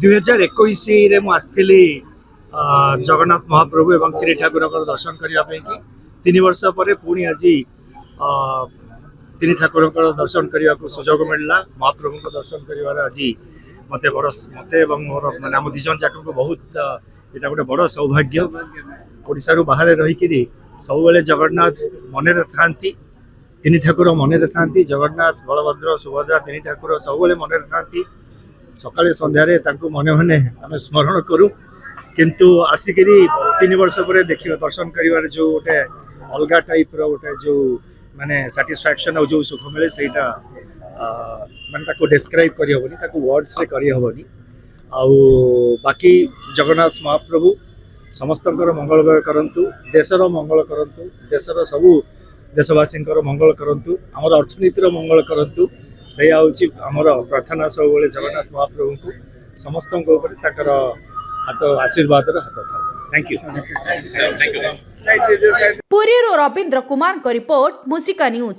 2021 ମୁଁ ଆସିଥିଲି ଜଗନ୍ନାଥ ମହାପ୍ରଭୁ ଏବଂ ତିନି ଠାକୁରଙ୍କର ଦର୍ଶନ କରିବା ପାଇଁ କି 3 ବର୍ଷ ପରେ ପୁଣି ଆଜି ତିନି ଠାକୁରଙ୍କର ଦର୍ଶନ କରିବାକୁ ସୁଯୋଗ ମିଳିଲା। ମହାପ୍ରଭୁଙ୍କ ଦର୍ଶନ କରିବାର ଆଜି ମତେ ଏବଂ ମୋର ମାନେ ଆମ 2 ଜଣ ଯାକଙ୍କୁ ବହୁତ ଏଇଟା ଗୋଟେ ବଡ଼ ସୌଭାଗ୍ୟ। ଓଡ଼ିଶାରୁ ବାହାରେ ରହିକିରି ସବୁବେଳେ ଜଗନ୍ନାଥ ମନରେ ଥାନ୍ତି, ତିନି ଠାକୁର ମନରେ ଥାନ୍ତି। ଜଗନ୍ନାଥ, ବଳଭଦ୍ର, ସୁଭଦ୍ରା ତିନି ଠାକୁର ସବୁବେଳେ ମନରେ ଥାନ୍ତି। ସକାଳେ ସନ୍ଧ୍ୟାରେ ତାଙ୍କୁ ମନେ ମନେ ଆମେ ସ୍ମରଣ କରୁ, କିନ୍ତୁ ଆସିକିରି 3 ବର୍ଷ ପରେ ଦେଖିବା ଦର୍ଶନ କରିବାର ଯେଉଁ ଗୋଟେ ଅଲଗା ଟାଇପ୍ର ଗୋଟେ ଯେଉଁ ମାନେ ସାଟିସ୍ଫ୍ୟାକ୍ସନ୍ ଆଉ ଯେଉଁ ସୁଖ ମିଳେ ସେଇଟା ମାନେ ତାକୁ ଡେସ୍କ୍ରାଇବ୍ କରିହେବନି, ତାକୁ ୱାର୍ଡସରେ କରିହେବନି। ଆଉ ବାକି ଜଗନ୍ନାଥ ମହାପ୍ରଭୁ ସମସ୍ତଙ୍କର ମଙ୍ଗଳ କରନ୍ତୁ, ଦେଶର ମଙ୍ଗଳ କରନ୍ତୁ, ଦେଶର ସବୁ ଦେଶବାସୀଙ୍କର ମଙ୍ଗଳ କରନ୍ତୁ, ଆମର ଅର୍ଥନୀତିର ମଙ୍ଗଳ କରନ୍ତୁ। ସେଇଆ ହେଉଛି ଆମର ପ୍ରାର୍ଥନା ସବୁବେଳେ ଜଗନ୍ନାଥ ମହାପ୍ରଭୁଙ୍କୁ। ସମସ୍ତଙ୍କ ଉପରେ ତାଙ୍କର ହାତ ଆଶୀର୍ବାଦର ହାତ ଥାଉ। Thank you. Puri Ravindra Kumar report, मुसिका न्यूज।